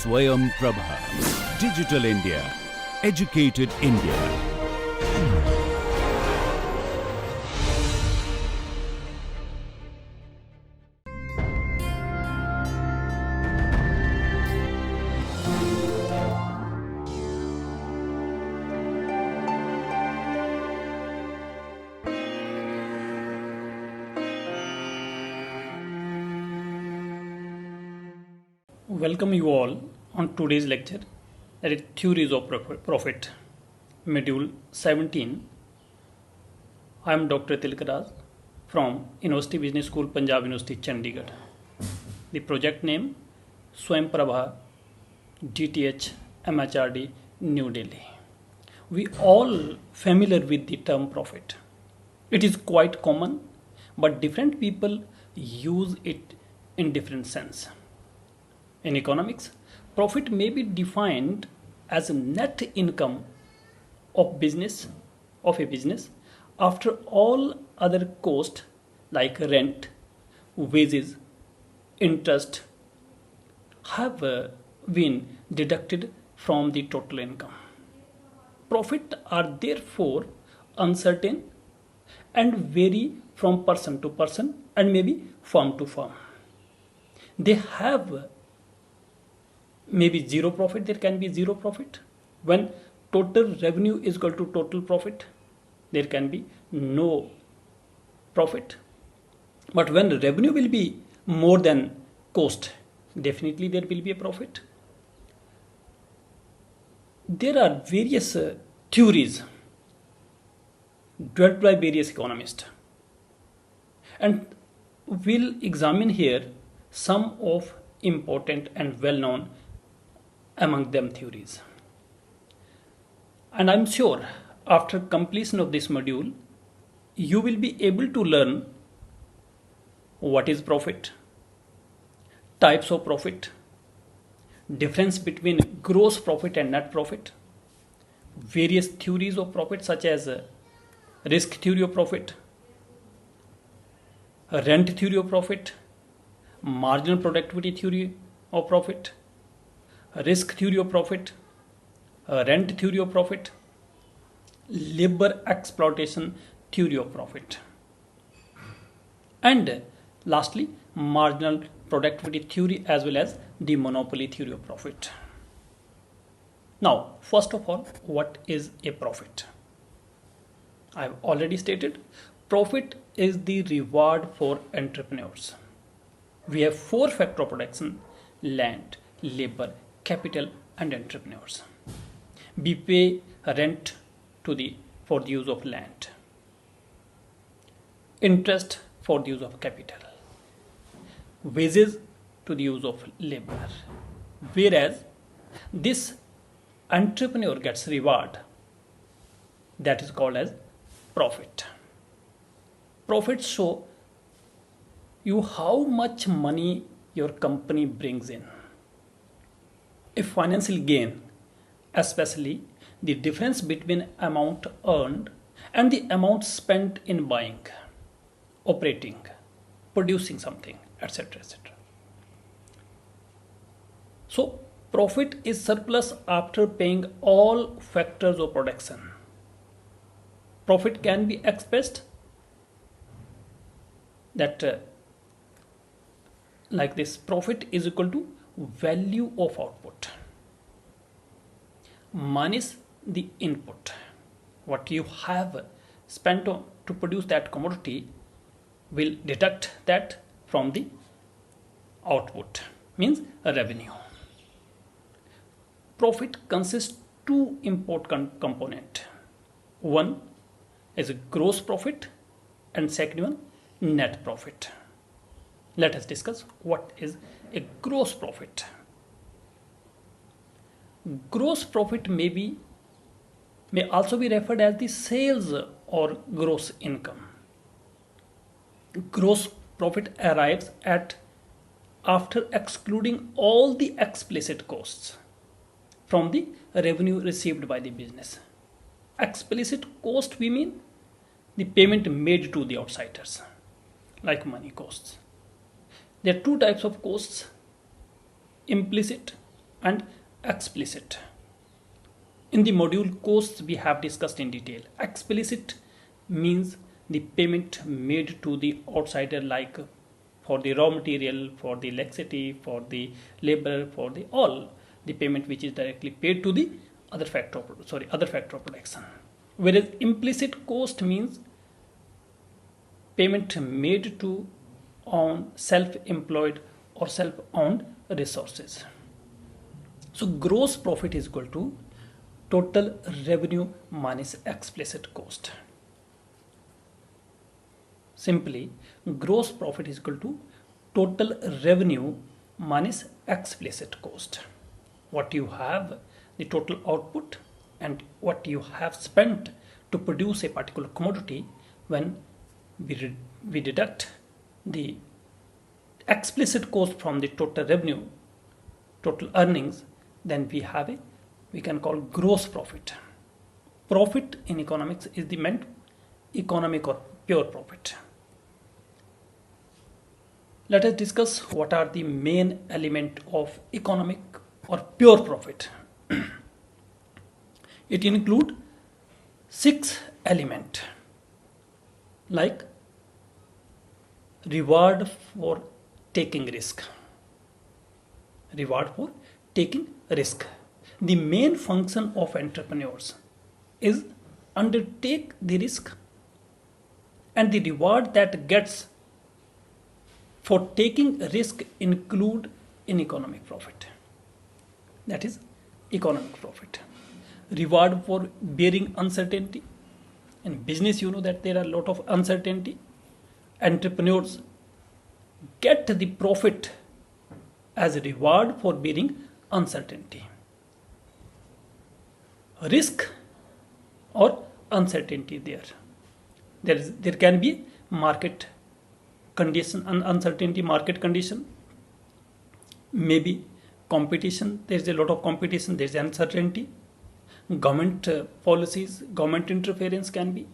Swayam Prabha. Digital India. Educated India. Welcome you all on today's lecture, that is Theories of Profit, Module 17. I am Dr. Tilkaraj from University Business School, Punjab University, Chandigarh. The project name Swayam Prabha, DTH, MHRD, New Delhi. We all familiar with the term profit. It is quite common, but different people use it in different sense. In economics, profit may be defined as a net income of a business after all other costs like rent, wages, interest have been deducted from the total income. Profit are therefore uncertain and vary from person to person and maybe firm to firm. They have maybe zero profit. There can be zero profit. When total revenue is equal to total profit, there can be no profit. But when revenue will be more than cost, definitely there will be a profit. There are various theories developed by various economists, and we'll examine here some of important and well-known among them theories. And I'm sure after completion of this module, you will be able to learn what is profit, types of profit, difference between gross profit and net profit, various theories of profit such as risk theory of profit, rent theory of profit, marginal productivity theory of profit, risk theory of profit, rent theory of profit, labor exploitation theory of profit, and lastly marginal productivity theory as well as the monopoly theory of profit. Now, first of all, what is a profit? I have already stated, profit is the reward for entrepreneurs. We have four factors of production: land, labor, capital, and entrepreneurs. We pay rent for the use of land, interest for the use of capital, wages to the use of labor. Whereas this entrepreneur gets reward, that is called as profit. Profits show you how much money your company brings in. A financial gain, especially the difference between amount earned and the amount spent in buying, operating, producing something, etc. etc. So, profit is surplus after paying all factors of production. Profit can be expressed that like this: profit is equal to value of output minus the input. What you have spent on to produce that commodity will deduct that from the output, means revenue. Profit consists two important components. One is a gross profit and second one net profit. Let us discuss what is a gross profit. Gross profit may also be referred as the sales or gross income. Gross profit arrives at after excluding all the explicit costs from the revenue received by the business. Explicit cost, we mean the payment made to the outsiders, like money costs. There are two types of costs: implicit and explicit. In the module costs we have discussed in detail. Explicit means the payment made to the outsider, like for the raw material, for the electricity, for the labor, for the all the payment which is directly paid to the other factor of production. Whereas implicit cost means payment made to on self-employed or self-owned resources. So gross profit is equal to total revenue minus explicit cost. Simply, gross profit is equal to total revenue minus explicit cost. What you have, the total output, and what you have spent to produce a particular commodity. When we deduct the explicit cost from the total revenue, total earnings, then we can call gross profit. Profit in economics is the meant economic or pure profit. Let us discuss what are the main element of economic or pure profit. It includes 6 elements, like reward for taking risk. Reward for taking risk. The main function of entrepreneurs is undertake the risk, and the reward that gets for taking risk include in economic profit. That is economic profit. Reward for bearing uncertainty. In business, you know that there are a lot of uncertainty. Entrepreneurs get the profit as a reward for bearing uncertainty. Risk or uncertainty there can be market condition, uncertainty market condition, maybe competition, there's a lot of competition, there's uncertainty. Government policies, government interference can be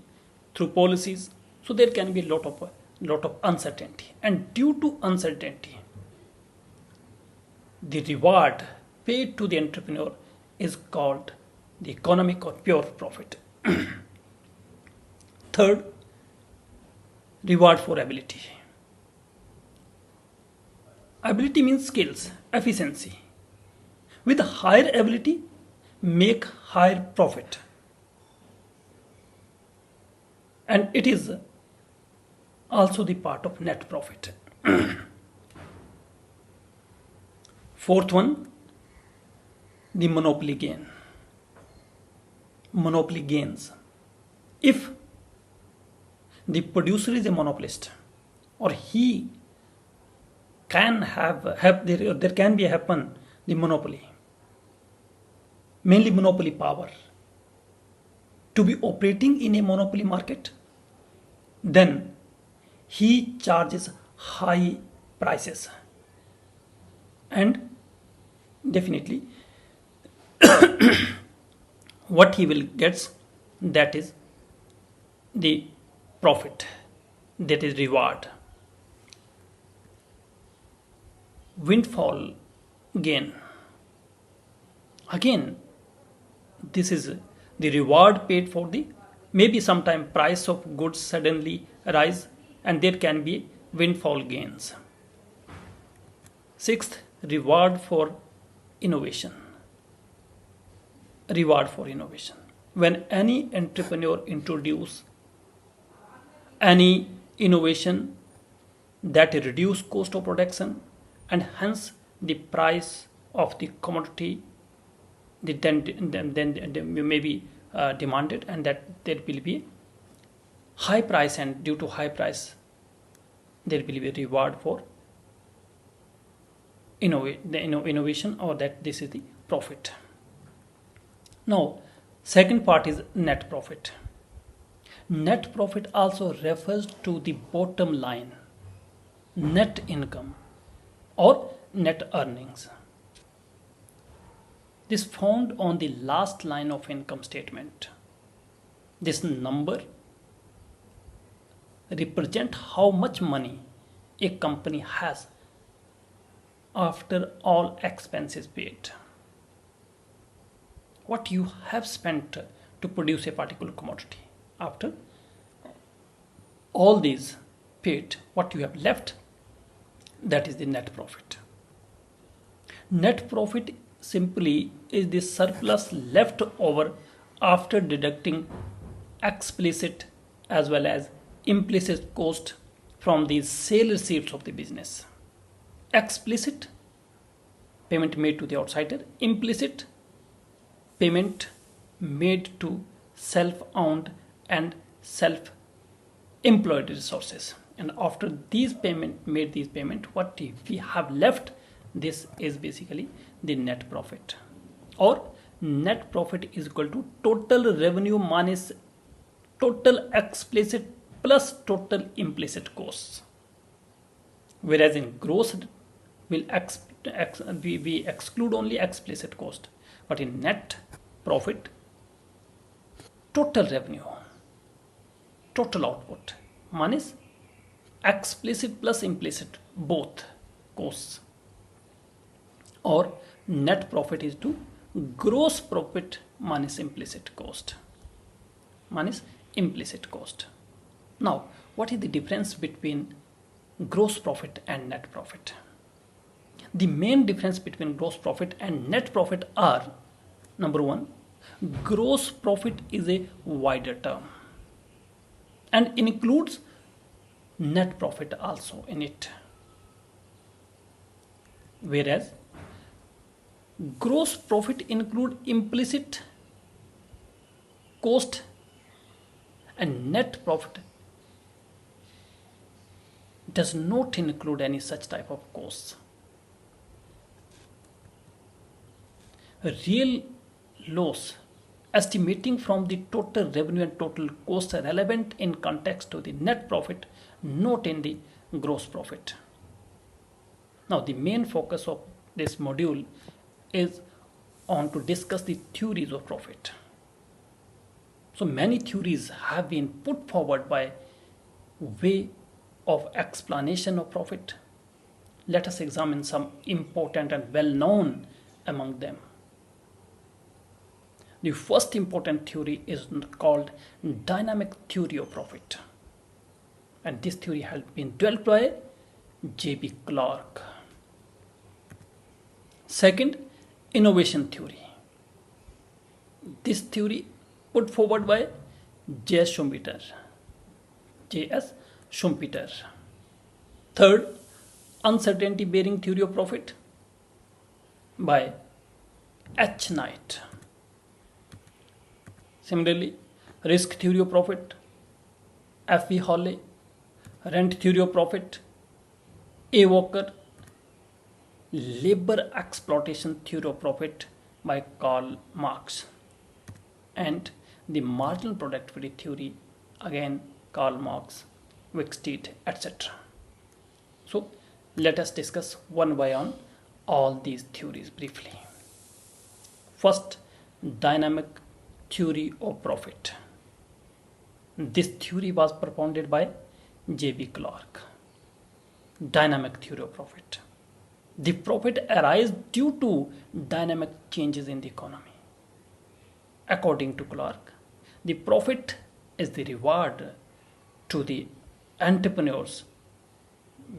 through policies, so there can be a lot of uncertainty, and due to uncertainty the reward paid to the entrepreneur is called the economic or pure profit. Third, reward for ability. Ability means skills, efficiency. With higher ability, make higher profit. And it is also the part of net profit. Fourth one, the monopoly gain. Monopoly gains. If the producer is a monopolist, or he can there can be happen the monopoly, mainly monopoly power, to be operating in a monopoly market, then he charges high prices, and definitely what he will get, that is the profit, that is reward. Windfall gain. Again, this is the reward paid for the, maybe sometime price of goods suddenly rise, and there can be windfall gains. Sixth, reward for innovation. Reward for innovation. When any entrepreneur introduce any innovation that reduce cost of production, and hence the price of the commodity then may be demanded, and that there will be high price, and due to high price there will be a reward for innovation, or that this is the profit. Now, second part is net profit. Net profit also refers to the bottom line, net income or net earnings. This found on the last line of income statement. This number represent how much money a company has after all expenses paid. what you have spent to produce a particular commodity. After all these paid, what you have left, that is the net profit. Net profit simply is the surplus left over after deducting explicit as well as implicit cost from the sale receipts of the business. Explicit, payment made to the outsider; implicit, payment made to self-owned and self-employed resources. And after these payment, what we have left, this is basically the net profit. Or net profit is equal to total revenue minus total explicit plus total implicit costs. Whereas in gross, we exclude only explicit cost, but in net profit, total revenue, total output minus explicit plus implicit both costs. Or net profit is to gross profit minus implicit cost. Now, what is the difference between gross profit and net profit? The main difference between gross profit and net profit are: number one, gross profit is a wider term and includes net profit also in it, whereas gross profit include implicit cost and net profit does not include any such type of costs. Real loss estimating from the total revenue and total costs are relevant in context to the net profit, not in the gross profit. Now, the main focus of this module is on to discuss the theories of profit. So many theories have been put forward by way of explanation of profit. Let us examine some important and well-known among them. The first important theory is called dynamic theory of profit, and this theory has been developed by J.B. Clark. Second, innovation theory. This theory put forward by J.S. Schumpeter. Third, uncertainty bearing theory of profit by H. Knight. Similarly, risk theory of profit, F.V. Hawley; rent theory of profit, A. Walker; labor exploitation theory of profit by Karl Marx; and the marginal productivity theory, again Karl Marx, Wicksteed, etc. So let us discuss one by one all these theories briefly. First, dynamic theory of profit. This theory was propounded by J.B. Clark. Dynamic theory of profit. The profit arises due to dynamic changes in the economy. According to Clark, the profit is the reward to the entrepreneurs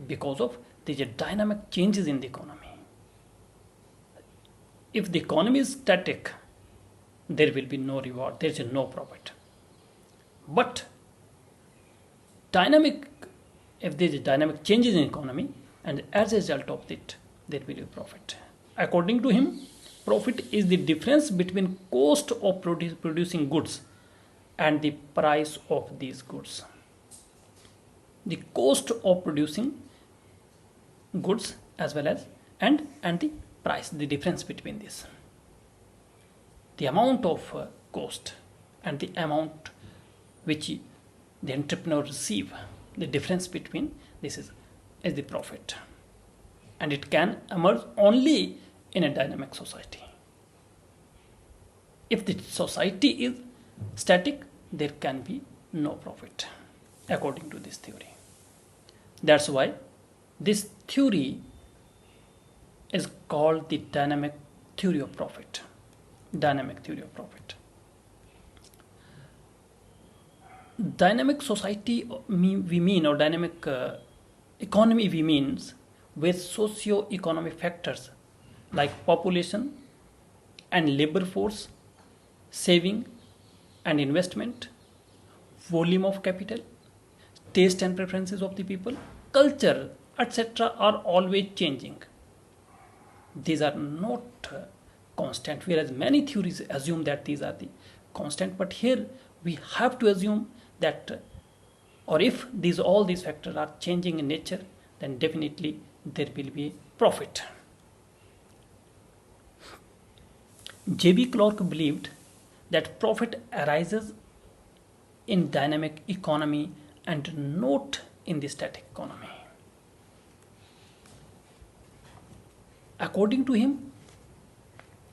because of the dynamic changes in the economy. If the economy is static, there will be no reward, there is no profit. But if there is dynamic changes in economy, and as a result of it, there will be profit. According to him, profit is the difference between cost of producing goods and the price of these goods. The cost of producing goods as well as and the price, the difference between this. The amount of cost and the amount which the entrepreneur receive, the difference between this is the profit, and it can emerge only in a dynamic society. If the society is static, there can be no profit, according to this theory. That's why this theory is called the dynamic theory of profit. dynamic theory of profit. Dynamic society we mean, or dynamic economy we means, with socio-economic factors like population and labor force, saving and investment, volume of capital, taste and preferences of the people, culture, etc. are always changing. These are not constant, whereas many theories assume that these are the constant. But here we have to assume that, or if all these factors are changing in nature, then definitely there will be profit. J.B. Clark believed that profit arises in dynamic economy and not in the static economy. According to him,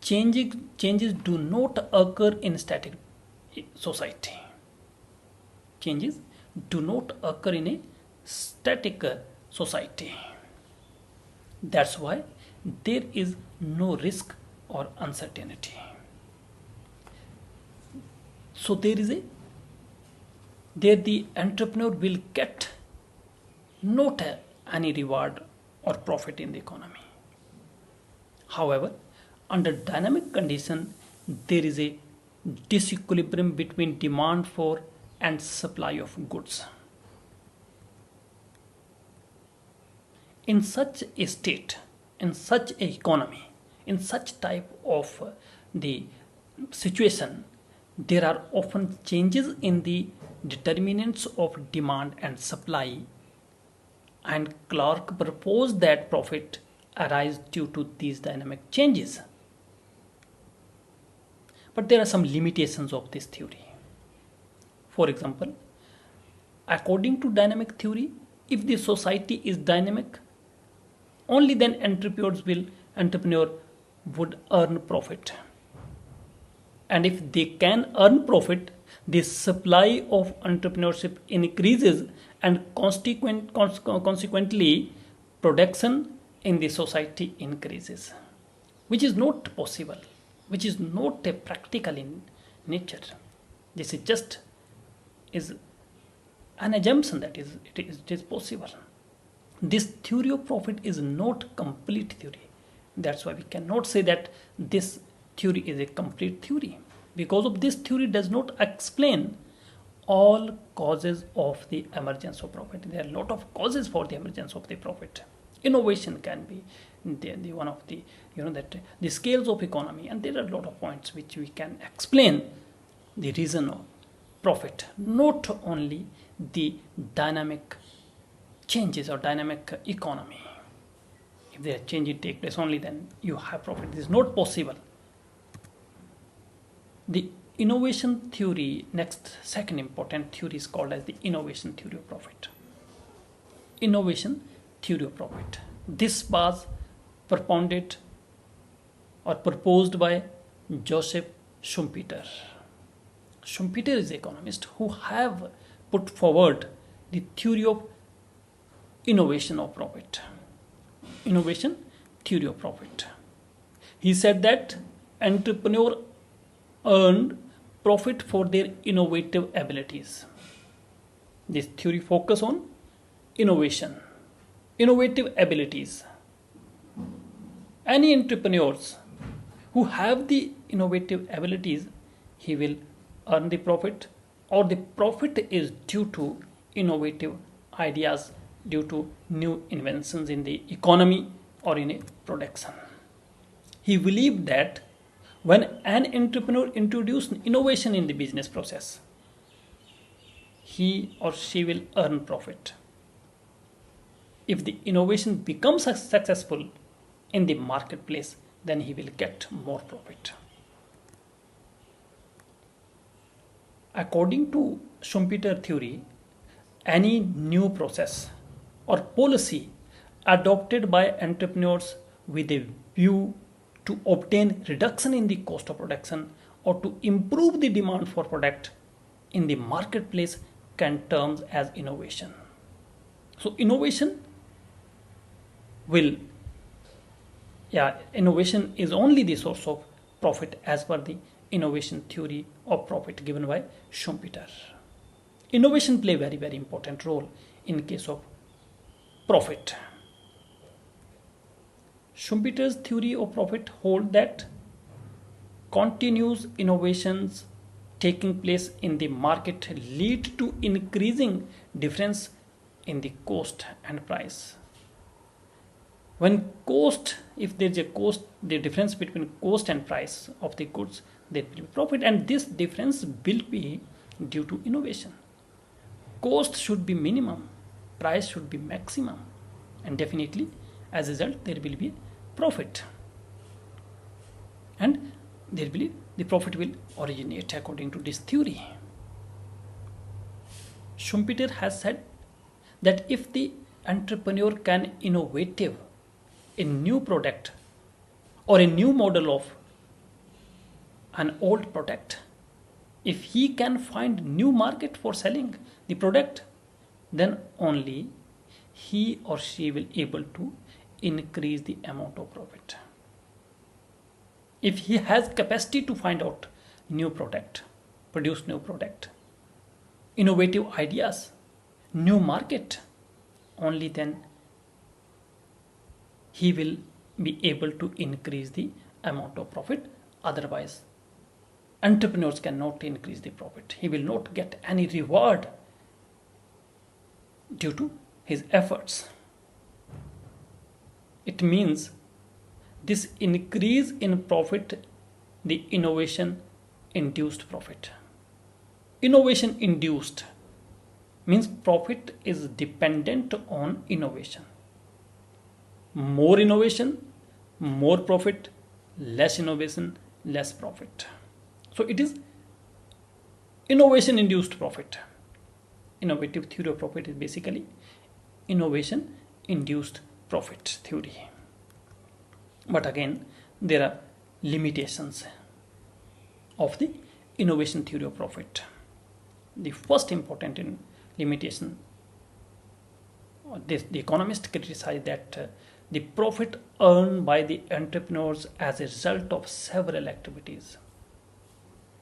changes do not occur in static society. Changes do not occur in a static society. That's why there is no risk or uncertainty. So there the entrepreneur will get not any reward or profit in the economy. However, under dynamic condition, there is a disequilibrium between demand for and supply of goods. In such a state, in such an economy, in such type of the situation, there are often changes in the determinants of demand and supply, and Clark proposed that profit arise due to these dynamic changes. But there are some limitations of this theory. For example, according to dynamic theory, if the society is dynamic, only then entrepreneur would earn profit. And if they can earn profit, the supply of entrepreneurship increases, and consequently production in the society increases, which is not possible, which is not a practical in nature. This is just an assumption that it is possible. This theory of profit is not complete theory. That's why we cannot say that this theory is a complete theory, because of this theory does not explain all causes of the emergence of profit. There are a lot of causes for the emergence of the profit. Innovation can be the one of the that the scales of economy, and there are a lot of points which we can explain the reason of profit, not only the dynamic changes or dynamic economy. If there are changes take place, only then you have profit. This is not possible. The innovation theory, second important theory, is called as the innovation theory of profit. Innovation theory of profit. This was propounded or proposed by Joseph Schumpeter. Schumpeter is an economist who have put forward the theory of innovation of profit. Innovation theory of profit. He said that entrepreneur earned profit for their innovative abilities. This theory focus on innovation, innovative abilities. Any entrepreneurs who have the innovative abilities, he will earn the profit, or the profit is due to innovative ideas, due to new inventions in the economy or in a production. He believed that when an entrepreneur introduces innovation in the business process, he or she will earn profit. If the innovation becomes successful in the marketplace, then he will get more profit. According to Schumpeter theory, any new process or policy adopted by entrepreneurs with a view to obtain reduction in the cost of production or to improve the demand for product in the marketplace can terms as innovation. So innovation is only the source of profit as per the innovation theory of profit given by Schumpeter. Innovation play very very important role in case of profit. Schumpeter's theory of profit hold that continuous innovations taking place in the market lead to increasing difference in the cost and price. When cost, if there is a cost, the difference between cost and price of the goods, there will be profit, and this difference will be due to innovation. Cost should be minimum, price should be maximum, and definitely as a result there will be profit, and the profit will originate according to this theory. Schumpeter has said that if the entrepreneur can innovative a new product or a new model of an old product, if he can find new market for selling the product, then only he or she will able to increase the amount of profit. If he has capacity to find out new product, produce new product, innovative ideas, new market, only then he will be able to increase the amount of profit. Otherwise, entrepreneurs cannot increase the profit. He will not get any reward due to his efforts. It means this increase in profit, the innovation induced profit. Innovation induced means profit is dependent on innovation. More innovation, more profit, less innovation, less profit. So it is innovation induced profit. Innovative theory of profit is basically innovation induced profit theory. But again, there are limitations of the innovation theory of profit. The first important limitation, the economist criticized that the profit earned by the entrepreneurs as a result of several activities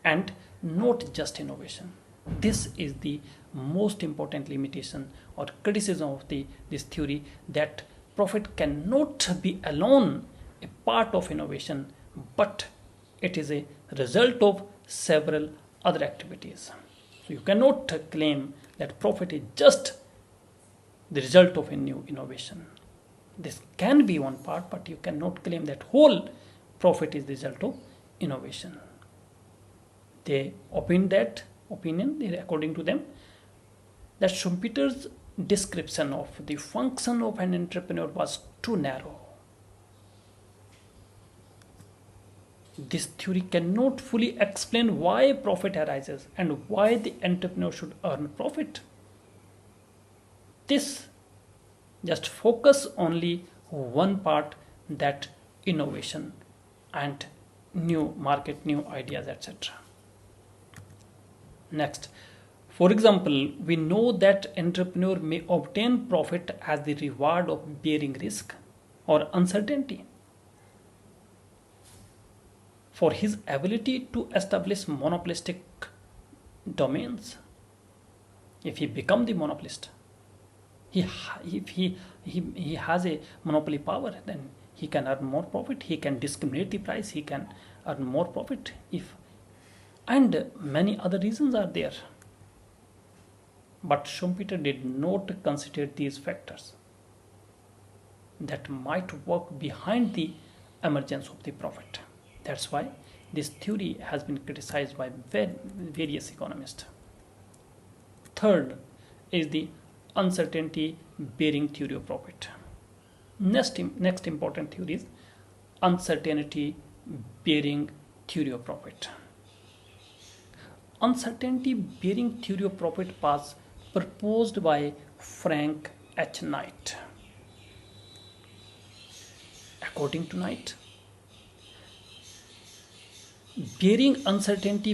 and not just innovation. This is the most important limitation or criticism of this theory, that profit cannot be alone a part of innovation, but it is a result of several other activities. So you cannot claim that profit is just the result of a new innovation. This can be one part, but you cannot claim that whole profit is the result of innovation. They according to them, that Schumpeter's description of the function of an entrepreneur was too narrow. This theory cannot fully explain why profit arises and why the entrepreneur should earn profit. This just focus only one part, that innovation and new market, new ideas, etc. Next, for example, we know that entrepreneur may obtain profit as the reward of bearing risk or uncertainty. For his ability to establish monopolistic domains. If he become the monopolist, if he has a monopoly power, then he can earn more profit, he can discriminate the price, he can earn more profit, and many other reasons are there. But Schumpeter did not consider these factors that might work behind the emergence of the profit. That's why this theory has been criticized by various economists. Third is the uncertainty bearing theory of profit. Next important theory is uncertainty bearing theory of profit. Uncertainty bearing theory of profit was proposed by Frank H. Knight. According to Knight, bearing uncertainty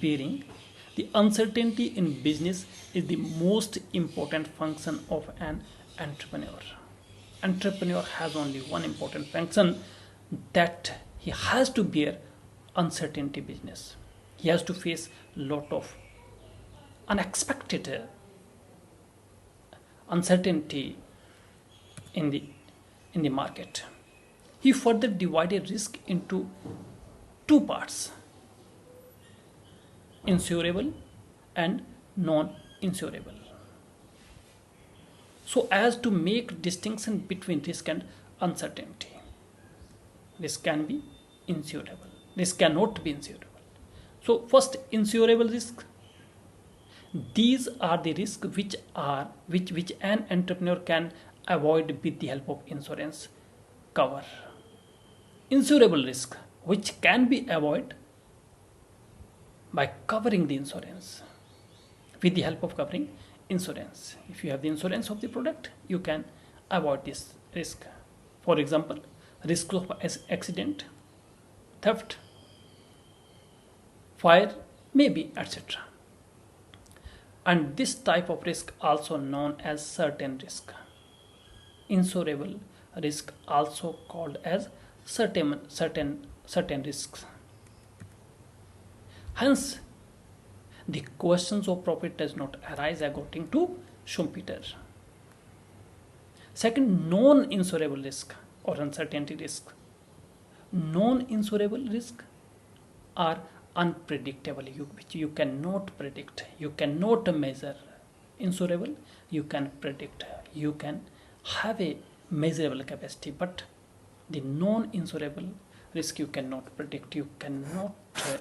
bearing the uncertainty in business is the most important function of an entrepreneur. Entrepreneur has only one important function, that he has to bear uncertainty business. He has to face lot of unexpected uncertainty in the market. He further divided risk into two parts: insurable and non-insurable, so as to make distinction between risk and uncertainty. Risk can be insurable, risk cannot be insurable. So first, insurable risk. These are the risks which an entrepreneur can avoid with the help of insurance cover. Insurable risk, which can be avoided by covering the insurance, with the help of covering insurance. If you have the insurance of the product, you can avoid this risk. For example, risk of accident, theft, fire, maybe, etc. And this type of risk also known as certain risk. Insurable risk also called as certain risks. Hence, the questions of profit does not arise according to Schumpeter. Second, non-insurable risk or uncertainty risk. Non-insurable risk are unpredictable, which you cannot predict, you cannot measure. Insurable, you can predict, you can have a measurable capacity, but the non-insurable risk you cannot predict, you cannot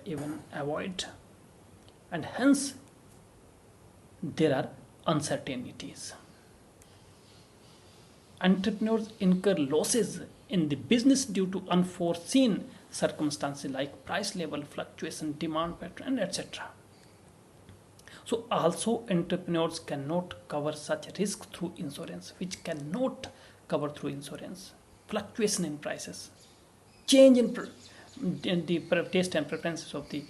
even avoid, and hence there are uncertainties. Entrepreneurs incur losses in the business due to unforeseen circumstances like price level fluctuation, demand pattern, etc. So also entrepreneurs cannot cover such risk through insurance, which cannot cover through insurance. Fluctuation in prices, change in the taste and preferences of the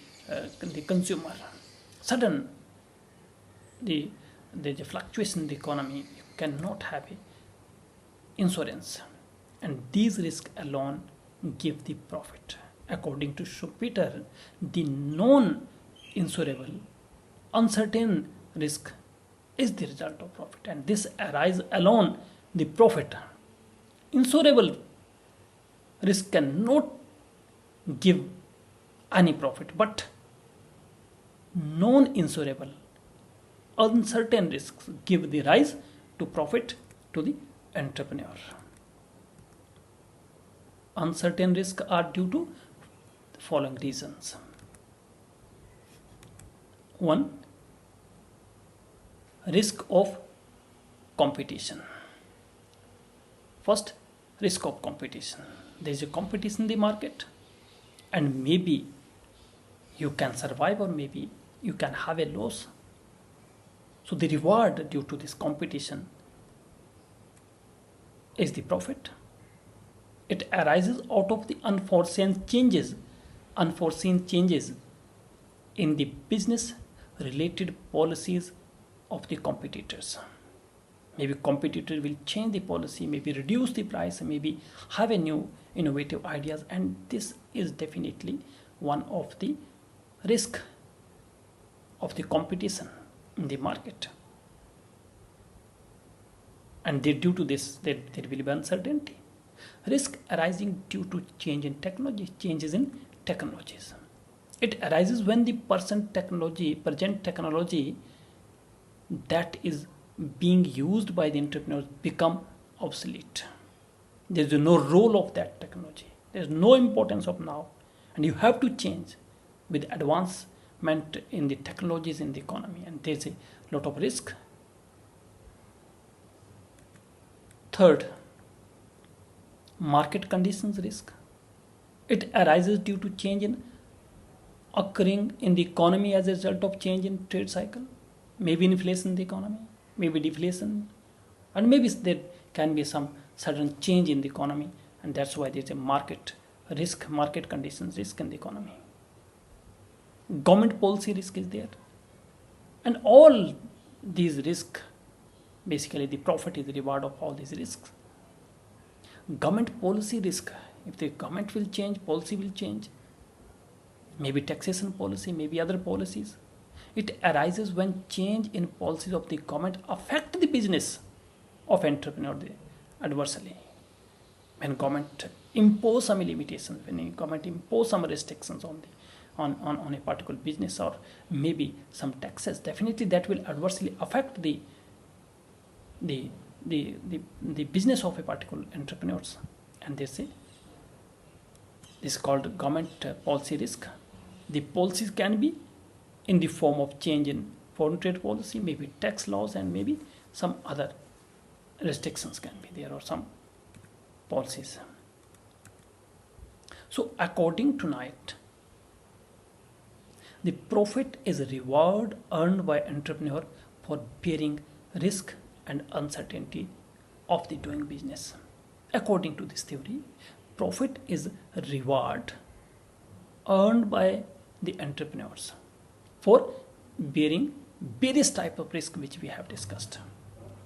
consumer, sudden the fluctuation in the economy, you cannot have a insurance, and these risks alone give the profit. According to Schumpeter, the non-insurable, uncertain risk is the result of profit, and this arises alone the profit. Insurable risk cannot give any profit, but non-insurable, uncertain risks give the rise to profit to the entrepreneur. Uncertain risks are due to the following reasons. 1. Risk of competition. First, risk of competition. There is a competition in the market, and maybe you can survive or maybe you can have a loss. So the reward due to this competition is the profit. It arises out of the unforeseen changes in the business related policies of the competitors. Maybe competitor will change the policy, maybe reduce the price, maybe have a new innovative ideas, and this is definitely one of the risk of the competition in the market. And due to this, there will be uncertainty. Risk arising due to changes in technologies. It arises when the present technology that is being used by the entrepreneurs become obsolete. There is no role of that technology. There is no importance of now, and you have to change with advancement in the technologies in the economy, and there is a lot of risk. Third, market conditions risk. It arises due to change in occurring in the economy as a result of change in trade cycle, maybe inflation in the economy, maybe deflation, and maybe there can be some sudden change in the economy, and that's why there's a market risk, market conditions risk in the economy. Government policy risk is there, and all these risks, basically the profit is the reward of all these risks. Government policy risk If the government will change, policy will change, maybe taxation policy, maybe other policies. It arises when change in policies of the government affect the business of entrepreneur adversely. When government impose some limitations, when the government impose some restrictions on the on a particular business, or maybe some taxes, definitely that will adversely affect the business of a particular entrepreneurs. And they say this is called government policy risk. The policies can be in the form of change in foreign trade policy, maybe tax laws, and maybe some other restrictions can be there, or some policies. So according to Knight, the profit is a reward earned by entrepreneur for bearing risk and uncertainty of the doing business. According to this theory, profit is a reward earned by the entrepreneurs for bearing various type of risk which we have discussed,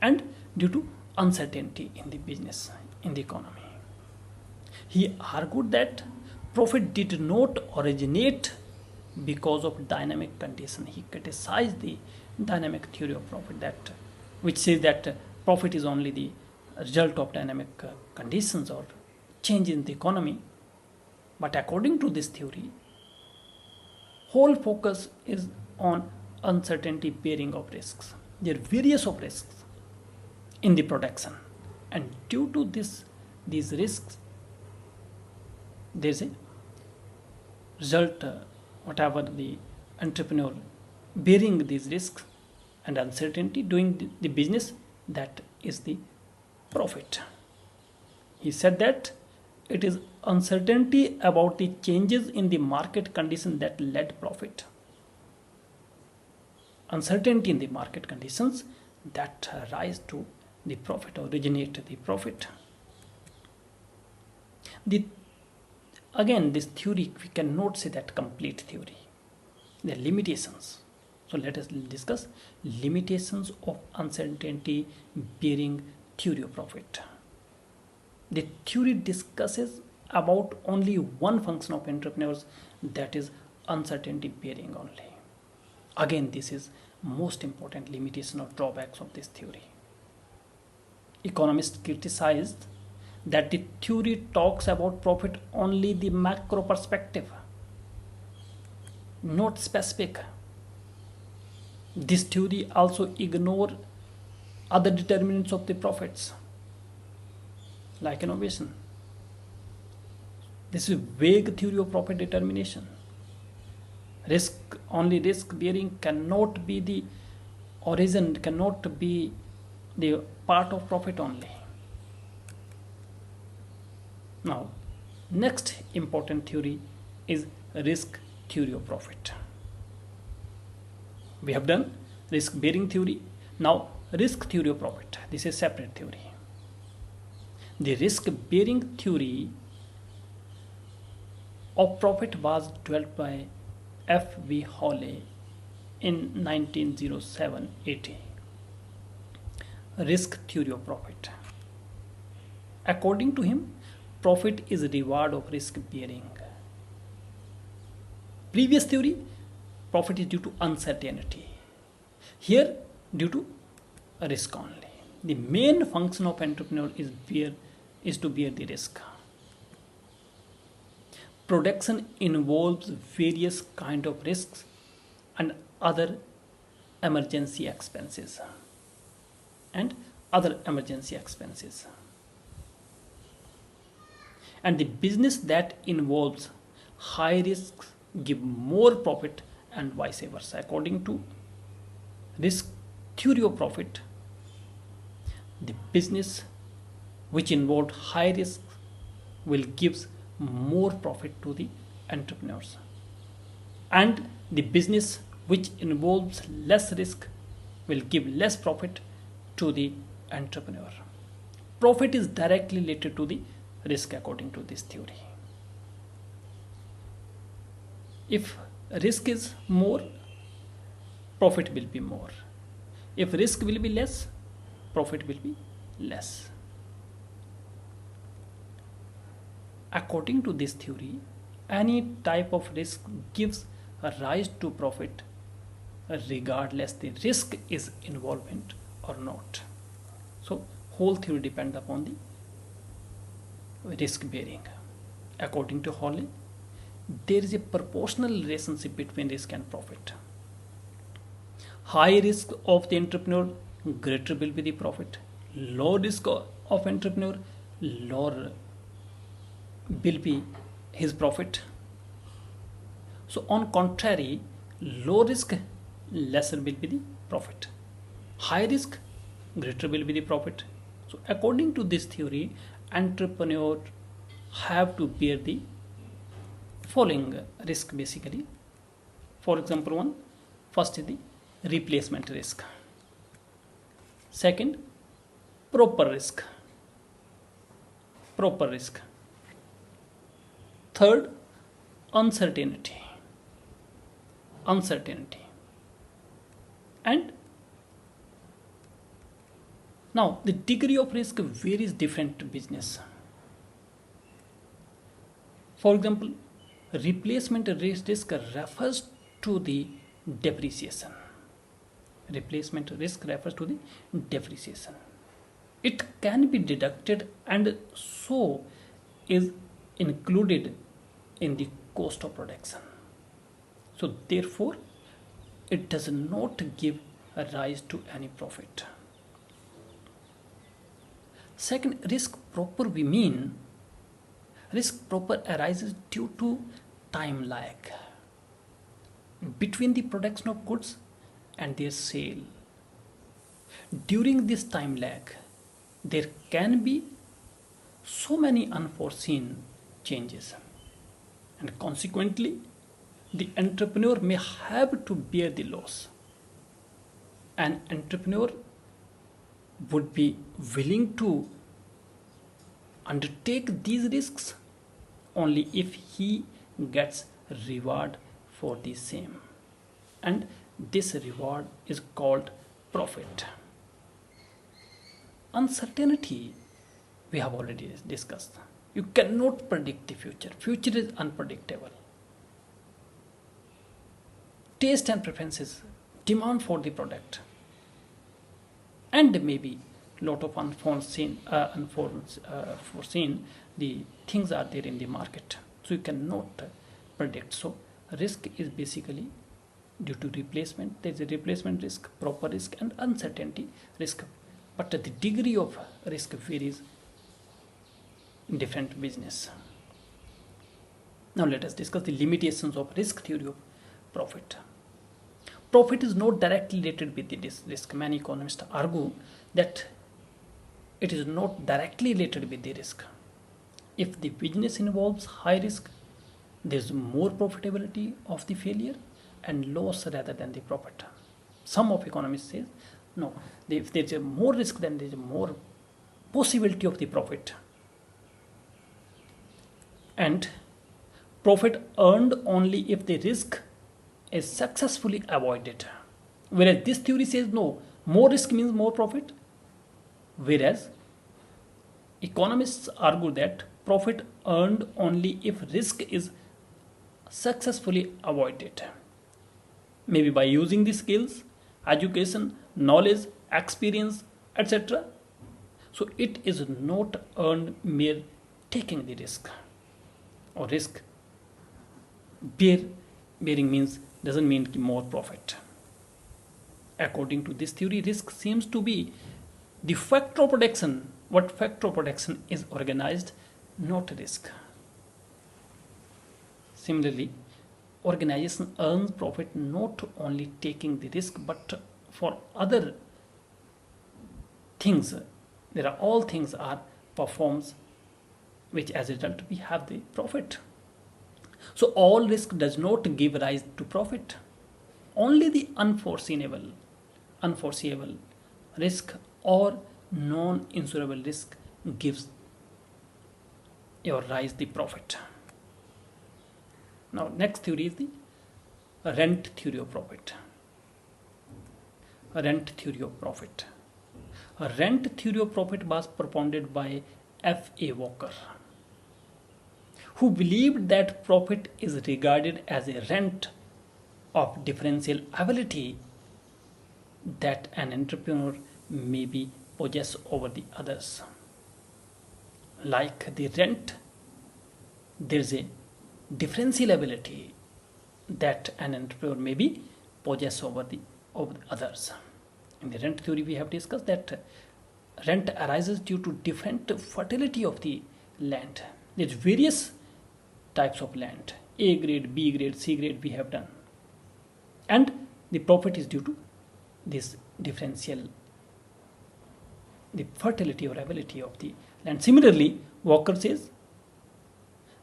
and due to uncertainty in the business, in the economy. He argued that profit did not originate because of dynamic condition. He criticized the dynamic theory of profit, that which says that profit is only the result of dynamic conditions or change in the economy. But according to this theory, whole focus is on uncertainty bearing of risks. There are various of risks in the production, and due to these risks, there is a result, whatever the entrepreneur bearing these risks and uncertainty doing the business, that is the profit. He said that it is uncertainty about the changes in the market condition that led profit. Uncertainty in the market conditions that rise to the profit, or originate the profit. Again, this theory, we cannot say that complete theory. There are limitations. So let us discuss limitations of uncertainty bearing theory of profit. The theory discusses about only one function of entrepreneurs, that is uncertainty bearing only. Again, this is most important limitation or drawbacks of this theory. Economists criticized that the theory talks about profit only the macro perspective, not specific. This theory also ignores other determinants of the profits, like innovation. This is vague theory of profit determination. Only risk bearing cannot be the origin, cannot be the part of profit only. Now, next important theory is risk theory of profit. We have done risk bearing theory. Now, risk theory of profit. This is separate theory. The risk bearing theory of profit was developed by F.V. Hawley in 1907-80. Risk theory of profit. According to him, profit is a reward of risk bearing. Previous theory, profit is due to uncertainty. Here, due to risk only. The main function of entrepreneur is to bear the risk. Production involves various kind of risks and other emergency expenses. And the business that involves high risks give more profit, and vice versa. According to risk theory of profit, the business which involved high risk will give more profit to the entrepreneurs, and the business which involves less risk will give less profit to the entrepreneur. Profit is directly related to the risk according to this theory. If risk is more, profit will be more. If risk will be less, profit will be less. According to this theory, any type of risk gives a rise to profit regardless the risk is involvement or not. So whole theory depends upon the risk bearing. According to Hawley, there is a proportional relationship between risk and profit. High risk of the entrepreneur, greater will be the profit. Low risk of entrepreneur, lower will be his profit. So on contrary, low risk, lesser will be the profit. High risk, greater will be the profit. So according to this theory, entrepreneur have to bear the following risk basically. For example, first is the replacement risk. Second, proper risk. Third, uncertainty. And now the degree of risk varies different business. For example, replacement risk refers to the depreciation. It can be deducted and so is included in the cost of production. So therefore, it does not give a rise to any profit. Second, risk proper arises due to time lag between the production of goods and their sale. During this time lag, there can be so many unforeseen changes, and consequently, the entrepreneur may have to bear the loss. An entrepreneur would be willing to undertake these risks only if he gets reward for the same, and this reward is called profit. Uncertainty we have already discussed. You cannot predict the future. Future is unpredictable. Taste and preferences, demand for the product, and maybe lot of unforeseen the things are there in the market. So you cannot predict. So risk is basically due to replacement. There is a replacement risk, proper risk, and uncertainty risk. But the degree of risk varies in different business. Now let us discuss the limitations of risk theory of profit. Profit is not directly related with this risk. Many economists argue that it is not directly related with the risk. If the business involves high risk, there is more profitability of the failure and loss rather than the profit. Some of economists say no, if there is more risk, then there is more possibility of the profit. And profit earned only if the risk is successfully avoided. Whereas this theory says no, more risk means more profit. Whereas economists argue that profit earned only if risk is successfully avoided. Maybe by using the skills, education, knowledge, experience, etc. So it is not earned mere taking the risk. Or risk bearing means doesn't mean more profit. According to this theory, risk seems to be the factor of production. What factor of production is organized, not risk. Similarly, organization earns profit not only taking the risk but for other things. There are all things are performs, which as a result we have the profit. So all risk does not give rise to profit. Only the unforeseeable risk or non-insurable risk gives your rise the profit. Now next theory is the rent theory of profit. A rent theory of profit was propounded by F.A. Walker. who believed that profit is regarded as a rent of differential ability that an entrepreneur may be possess over the others. Like the rent, there is a differential ability that an entrepreneur may be possess over the others. In the rent theory, we have discussed that rent arises due to different fertility of the land. There's various types of land: A grade, B grade, C grade we have done, and the profit is due to this differential, the fertility or ability of the land. Similarly, Walker says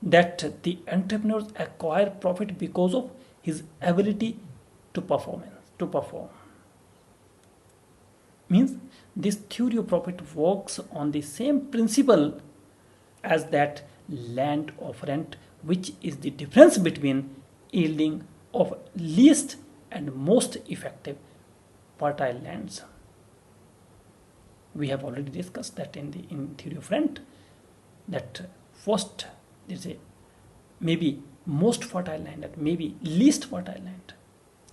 that the entrepreneurs acquire profit because of his ability to perform. Means this theory of profit works on the same principle as that land of rent, which is the difference between yielding of least and most effective fertile lands. We have already discussed that in theory of rent, that first there is a maybe most fertile land and maybe least fertile land,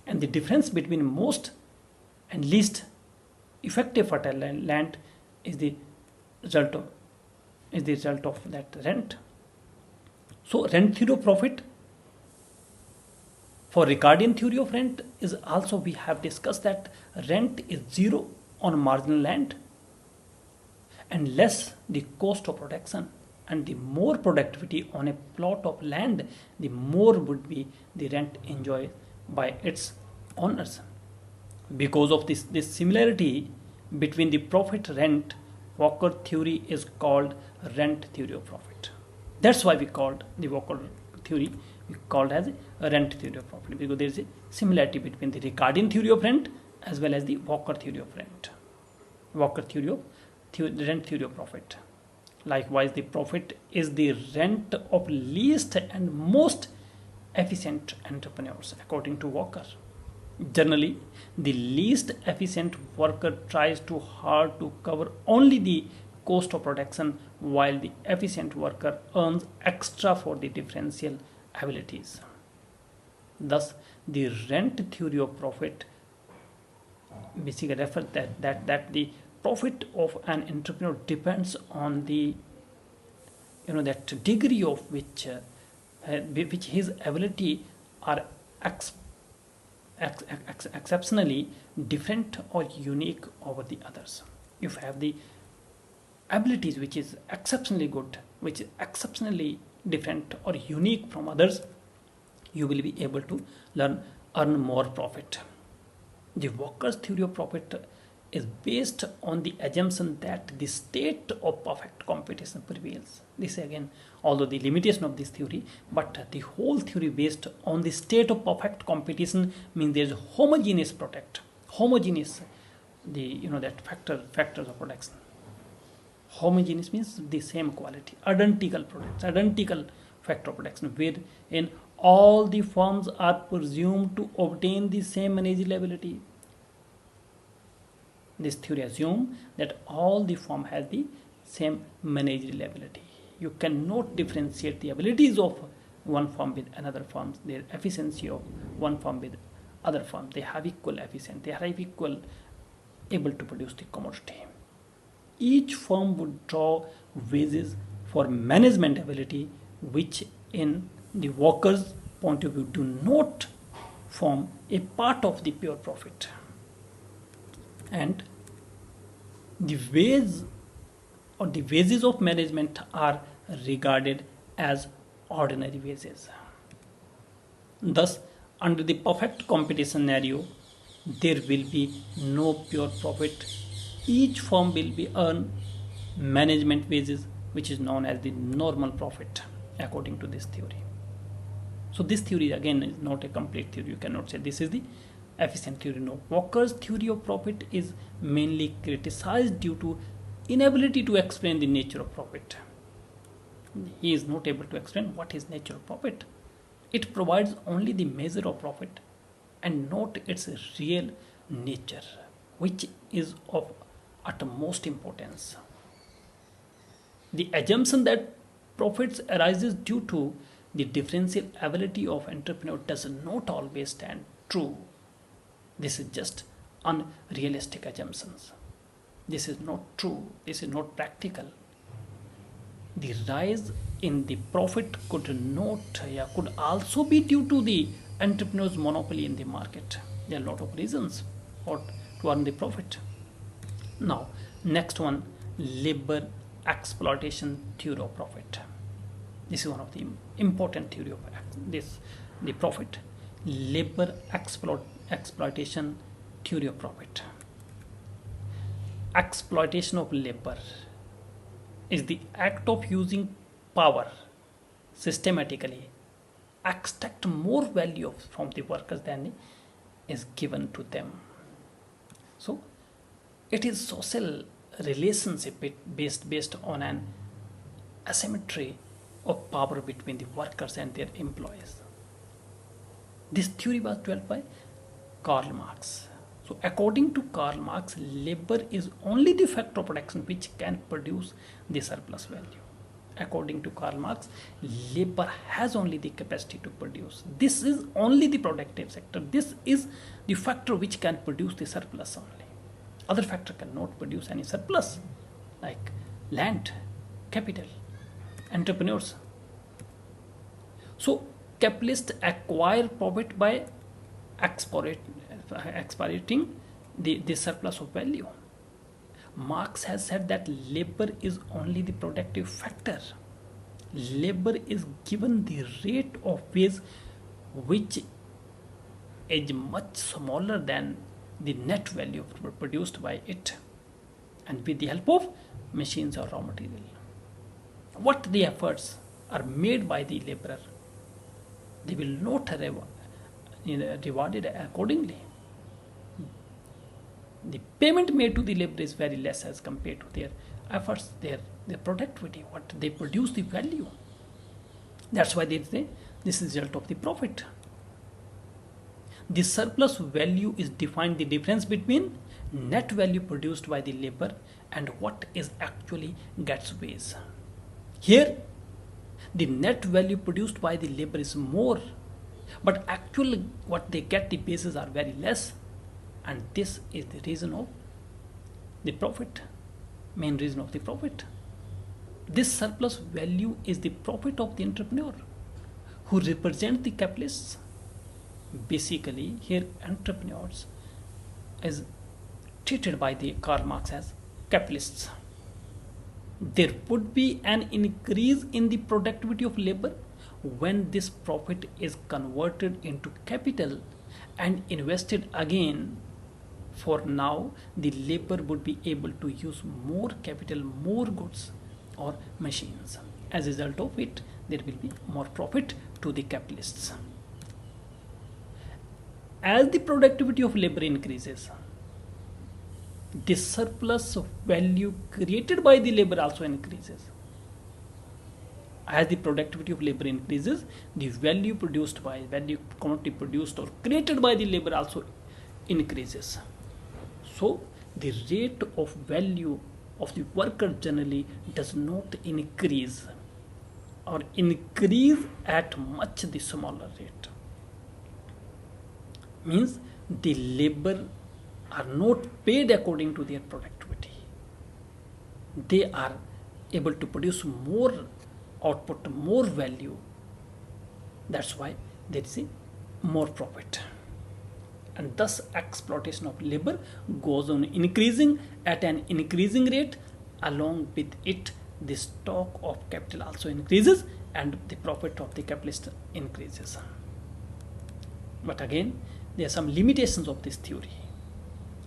and the difference between most and least effective fertile land is the result of that rent. So rent theory of profit, for Ricardian theory of rent, is also, we have discussed that rent is zero on marginal land and less the cost of production, and the more productivity on a plot of land, the more would be the rent enjoyed by its owners. Because of this similarity between the profit rent, Walker theory is called rent theory of profit. That's why we called the Walker theory as a rent theory of profit, because there is a similarity between the Ricardian theory of rent as well as the Walker theory of rent. Walker theory of rent theory of profit. Likewise, the profit is the rent of least and most efficient entrepreneurs, according to Walker. Generally, the least efficient worker tries too hard to cover only the cost of production, while the efficient worker earns extra for the differential abilities. Thus, the rent theory of profit basically refers that the profit of an entrepreneur depends on the that degree of which his ability are exceptionally different or unique over the others. If you have the abilities which is exceptionally good, which is exceptionally different or unique from others, you will be able to earn more profit. The Walker's theory of profit is based on the assumption that the state of perfect competition prevails. This again, although the limitation of this theory, but the whole theory based on the state of perfect competition means there is homogeneous product, homogeneous, that factors of production. Homogeneous means the same quality, identical products, identical factor of production, wherein all the firms are presumed to obtain the same managerial ability. This theory assumes that all the firm has the same managerial ability. You cannot differentiate the abilities of one firm with another firm, their efficiency of one firm with other firm. They have equal efficiency, they are equal able to produce the commodity. Each firm would draw wages for management ability, which in the worker's point of view do not form a part of the pure profit. And the wage or the wages of management are regarded as ordinary wages. Thus, under the perfect competition scenario, there will be no pure profit. Each firm will be earn management wages, which is known as the normal profit, according to this theory. So this theory again is not a complete theory. You cannot say this is the efficient theory. No. Walker's theory of profit is mainly criticized due to inability to explain the nature of profit. He is not able to explain what is nature of profit. It provides only the measure of profit and not its real nature, which is of utmost importance. The assumption that profits arises due to the differential ability of entrepreneur does not always stand true. This is just unrealistic assumptions. This is not true. This is not practical. The rise in the profit could also be due to the entrepreneur's monopoly in the market. There are a lot of reasons for to earn the profit. Now, next one, labor exploitation theory of profit. This is one of the important theory of the profit. Labor exploitation theory of profit. Exploitation of labor is the act of using power systematically extract more value from the workers than is given to them. So it is social relationship based on an asymmetry of power between the workers and their employees. This theory was developed by Karl Marx. So according to Karl Marx, labor is only the factor of production which can produce the surplus value. According to Karl Marx, labor has only the capacity to produce. This is only the productive sector. This is the factor which can produce the surplus only. Other factor cannot produce any surplus, like land, capital, entrepreneurs. So capitalists acquire profit by exploiting the surplus of value. Marx has said that labor is only the productive factor. Labor is given the rate of wage which is much smaller than the net value produced by it, and with the help of machines or raw material. What the efforts are made by the laborer, they will not rewarded accordingly. The payment made to the laborer is very less as compared to their efforts, their productivity, what they produce, the value. That's why they say this is the result of the profit. The surplus value is defined the difference between net value produced by the labor and what is actually gets wage. Here, the net value produced by the labor is more, but actually what they get the bases are very less, and this is the reason of the profit, main reason of the profit. This surplus value is the profit of the entrepreneur who represent the capitalists. Basically, here entrepreneurs is treated by the Karl Marx as capitalists. There would be an increase in the productivity of labor when this profit is converted into capital and invested again. For now, the labor would be able to use more capital, more goods or machines. As a result of it, there will be more profit to the capitalists. As the productivity of labor increases, the surplus of value created by the labor also increases. As the productivity of labor increases, the value commodity produced or created by the labor also increases. So the rate of value of the worker generally does not increase or increase at much the smaller rate. Means the labor are not paid according to their productivity. They are able to produce more output, more value. That's why there is a more profit. And thus exploitation of labor goes on increasing at an increasing rate. Along with it, the stock of capital also increases and the profit of the capitalist increases. But again, there are some limitations of this theory.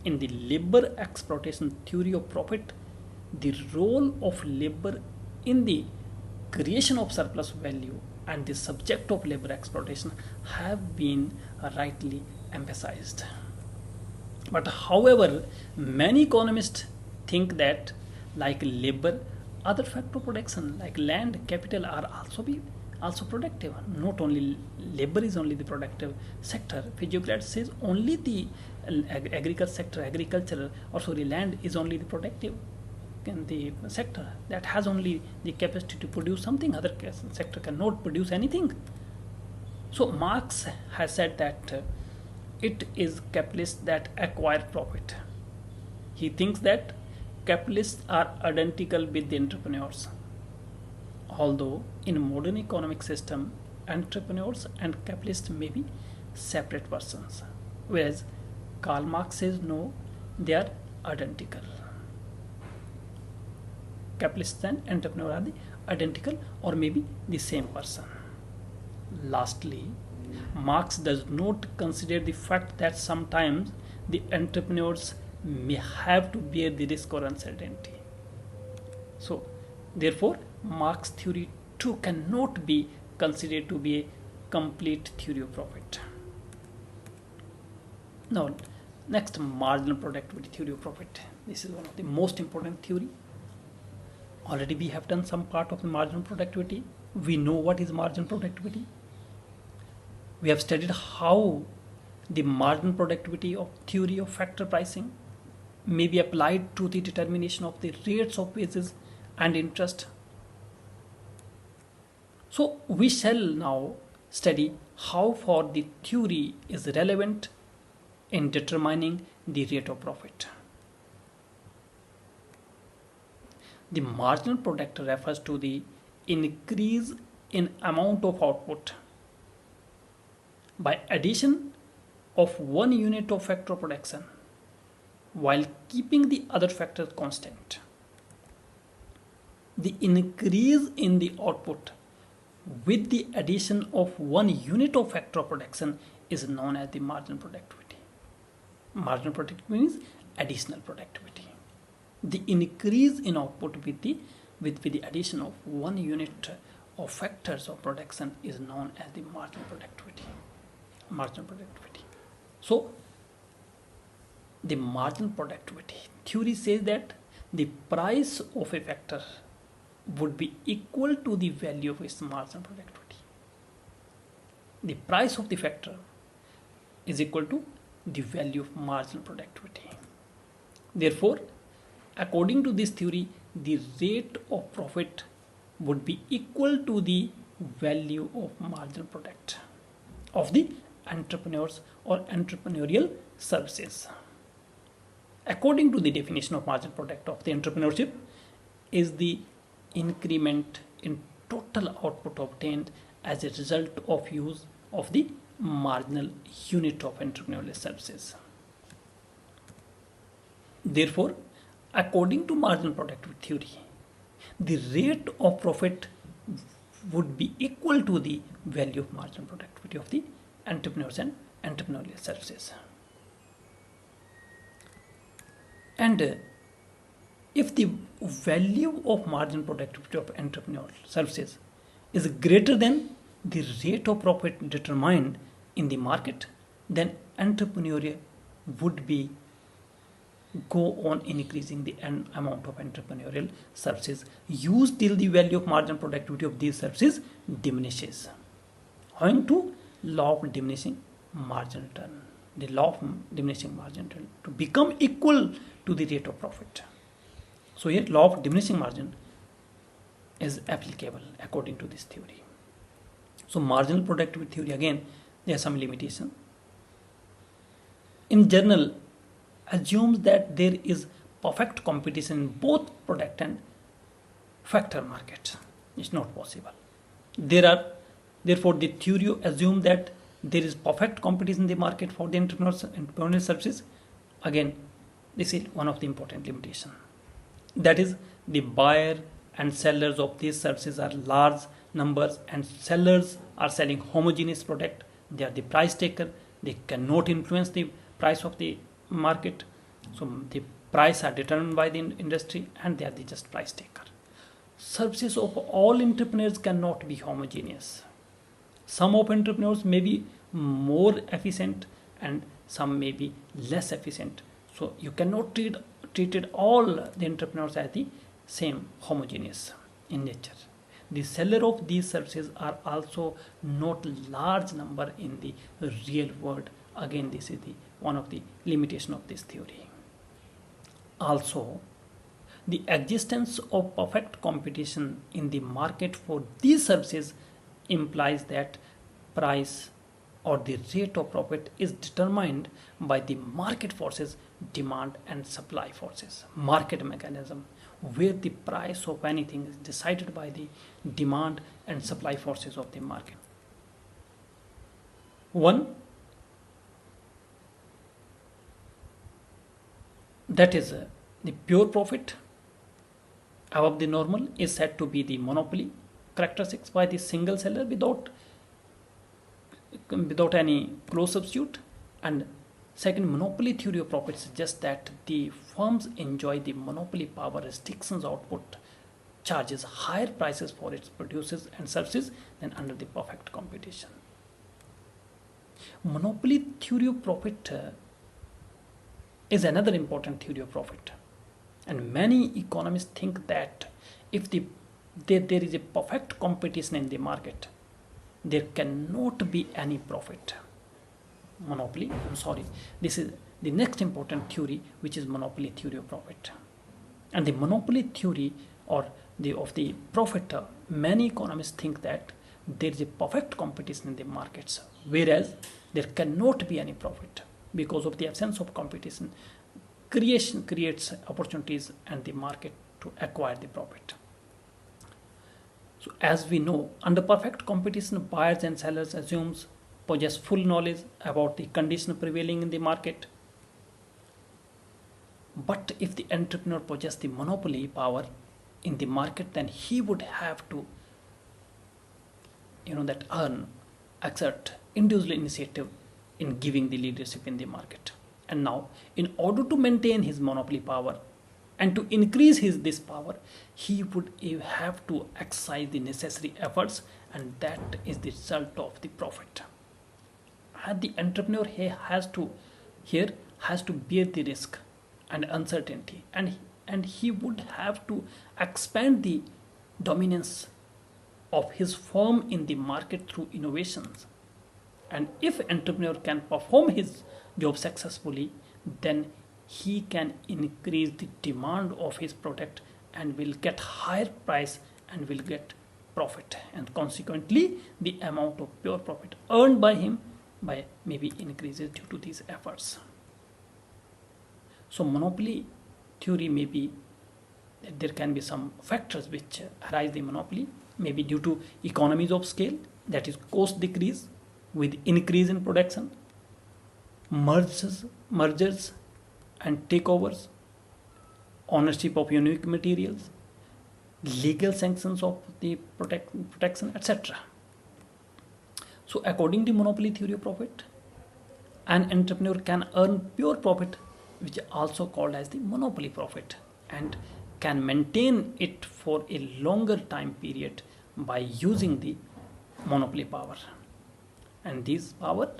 In the labor exploitation theory of profit, the role of labor in the creation of surplus value and the subject of labor exploitation have been rightly emphasized. But however, many economists think that like labor, other factor of production like land, capital are also productive. Not only labor is only the productive sector. Physiocrates says only the agriculture sector, land is only the productive. in the sector that has only the capacity to produce something, other sector cannot produce anything. So Marx has said that it is capitalists that acquire profit. He thinks that capitalists are identical with the entrepreneurs, although in modern economic system entrepreneurs and capitalists may be separate persons, whereas Karl Marx says no, they are identical. Capitalists and entrepreneur are the identical or maybe the same person. Lastly, Marx does not consider the fact that sometimes the entrepreneurs may have to bear the risk or uncertainty. So, therefore, Marx theory too cannot be considered to be a complete theory of profit. Now, next, marginal productivity theory of profit. This is one of the most important theory. Already we have done some part of the marginal productivity. We know what is marginal productivity. We have studied how the marginal productivity of theory of factor pricing may be applied to the determination of the rates of wages and interest. So we shall now study how far the theory is relevant in determining the rate of profit. The marginal product refers to the increase in amount of output by addition of one unit of factor of production while keeping the other factors constant. The increase in the output with the addition of one unit of factor of production is known as the marginal productivity. Marginal productivity means additional productivity. The increase in output with the addition of one unit of factors of production is known as the marginal productivity. Marginal productivity. So, the marginal productivity theory says that the price of a factor would be equal to the value of its marginal productivity. The price of the factor is equal to the value of marginal productivity. Therefore, according to this theory, the rate of profit would be equal to the value of marginal product of the entrepreneurs or entrepreneurial services. According to the definition of marginal product of the entrepreneurship is the increment in total output obtained as a result of use of the marginal unit of entrepreneurial services. Therefore, according to marginal productivity theory, the rate of profit would be equal to the value of marginal productivity of the entrepreneurs and entrepreneurial services. And if the value of marginal productivity of entrepreneurial services is greater than the rate of profit determined in the market, then entrepreneurial would be go on increasing the amount of entrepreneurial services used till the value of marginal productivity of these services diminishes, owing to law of diminishing marginal return. The law of diminishing marginal return to become equal to the rate of profit. So here law of diminishing margin is applicable according to this theory. So marginal productivity theory, again, there are some limitations. In general, assumes that there is perfect competition in both product and factor markets. It's not possible. Therefore, the theory assumes that there is perfect competition in the market for the entrepreneurial services. Again, this is one of the important limitations. That is, the buyer and sellers of these services are large numbers, and sellers are selling homogeneous product. They are the price taker. They cannot influence the price of the market. So the price are determined by the industry, and they are the just price taker. Services of all entrepreneurs cannot be homogeneous. Some of entrepreneurs may be more efficient and some may be less efficient. So you cannot treat all the entrepreneurs as the same homogeneous in nature. The seller of these services are also not large number in the real world. Again, this is one of the limitation of this theory. Also, The existence of perfect competition in the market for these services implies that price or the rate of profit is determined by the market forces, demand and supply forces, market mechanism, where the price of anything is decided by the demand and supply forces of the market. One, that is the pure profit above the normal is said to be the monopoly characteristics by the single seller without any close substitute. And second, monopoly theory of profit suggests that the firms enjoy the monopoly power restrictions output charges higher prices for its produces and services than under the perfect competition. Monopoly theory of profit is another important theory of profit, and many economists think that if there is a perfect competition in the market, there cannot be any profit. This is the next important theory, which is monopoly theory of profit. And the monopoly theory or of the profit, many economists think that there is a perfect competition in the markets, whereas there cannot be any profit because of the absence of competition. Creation creates opportunities and the market to acquire the profit. So as we know, under perfect competition, buyers and sellers possess full knowledge about the condition prevailing in the market. But if the entrepreneur possesses the monopoly power in the market, then he would have to exert individual initiative in giving the leadership in the market. And now, in order to maintain his monopoly power and to increase this power, he would have to exercise the necessary efforts, and that is the result of the profit. And the entrepreneur has to bear the risk and uncertainty, and he would have to expand the dominance of his firm in the market through innovations. And if entrepreneur can perform his job successfully, then he can increase the demand of his product and will get higher price and will get profit, and consequently the amount of pure profit earned by him by maybe increases due to these efforts. So monopoly theory, maybe there can be some factors which arise the monopoly, maybe due to economies of scale, that is cost decrease with increase in production, mergers and takeovers, ownership of unique materials, legal sanctions of the protection, etc. So according to monopoly theory of profit, an entrepreneur can earn pure profit, which is also called as the monopoly profit, and can maintain it for a longer time period by using the monopoly power. And this power,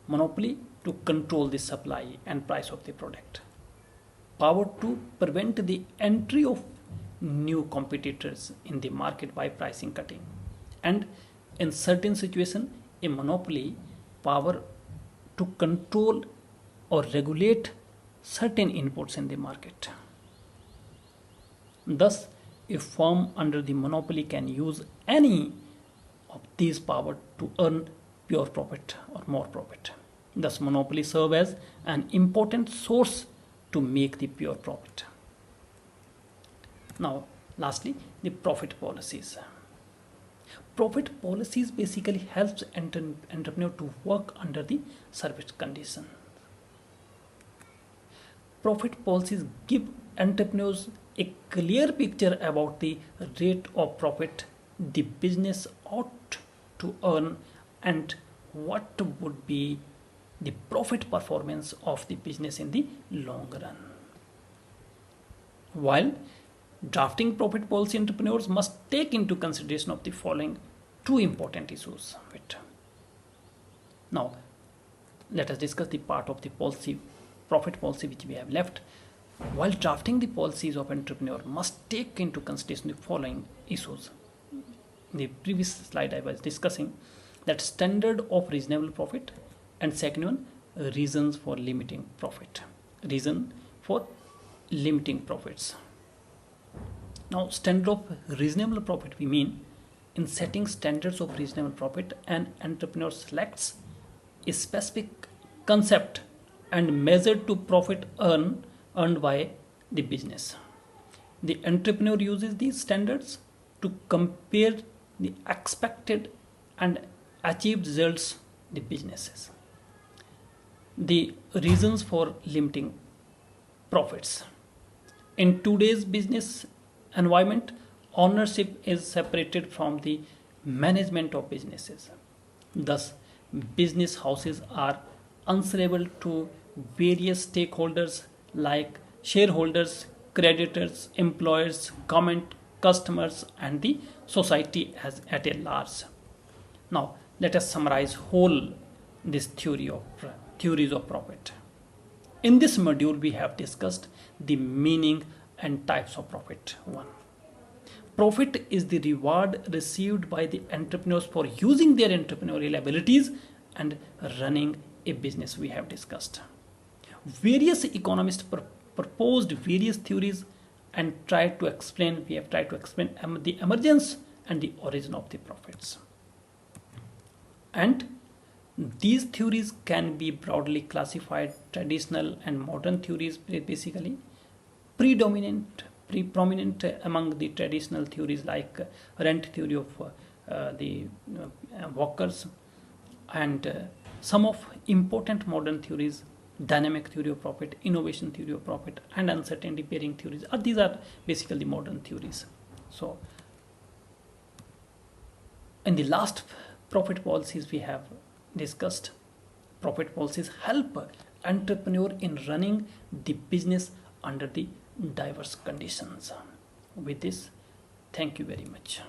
monopoly, to control the supply and price of the product, power to prevent the entry of new competitors in the market by pricing cutting, and in certain situations a monopoly power to control or regulate certain inputs in the market. Thus, a firm under the monopoly can use any of these power to earn pure profit or more profit. Thus, monopoly serve as an important source to make the pure profit. Now, lastly, the profit policies. Profit policies basically helps entrepreneur to work under the service condition. Profit policies give entrepreneurs a clear picture about the rate of profit the business ought to earn and what would be the profit performance of the business in the long run. While drafting profit policy, entrepreneurs must take into consideration of the following two important issues. Now, let us discuss the part of the profit policy which we have left. While drafting the policies of entrepreneur must take into consideration the following issues. In the previous slide I was discussing that standard of reasonable profit, and second one, reasons for limiting profit. Reason for limiting profits. Now, standard of reasonable profit, we mean in setting standards of reasonable profit, an entrepreneur selects a specific concept and measure to profit earned by the business. The entrepreneur uses these standards to compare the expected and achieved results the businesses. The reasons for limiting profits. In today's business environment, ownership is separated from the management of businesses. Thus, business houses are answerable to various stakeholders like shareholders, creditors, employers, government, customers, and the society as at a large. Now, let us summarize whole this theories of profit. In this module, we have discussed the meaning and types of profit. 1. Profit is the reward received by the entrepreneurs for using their entrepreneurial abilities and running a business, we have discussed. Various economists proposed various theories and we have tried to explain the emergence and the origin of the profits. And these theories can be broadly classified traditional and modern theories. Basically, prominent among the traditional theories like rent theory of the workers, and some of important modern theories, dynamic theory of profit, innovation theory of profit, and uncertainty pairing theories. These are basically modern theories. So in the last profit policies we have discussed, profit policies help entrepreneur in running the business under the diverse conditions. With this, thank you very much.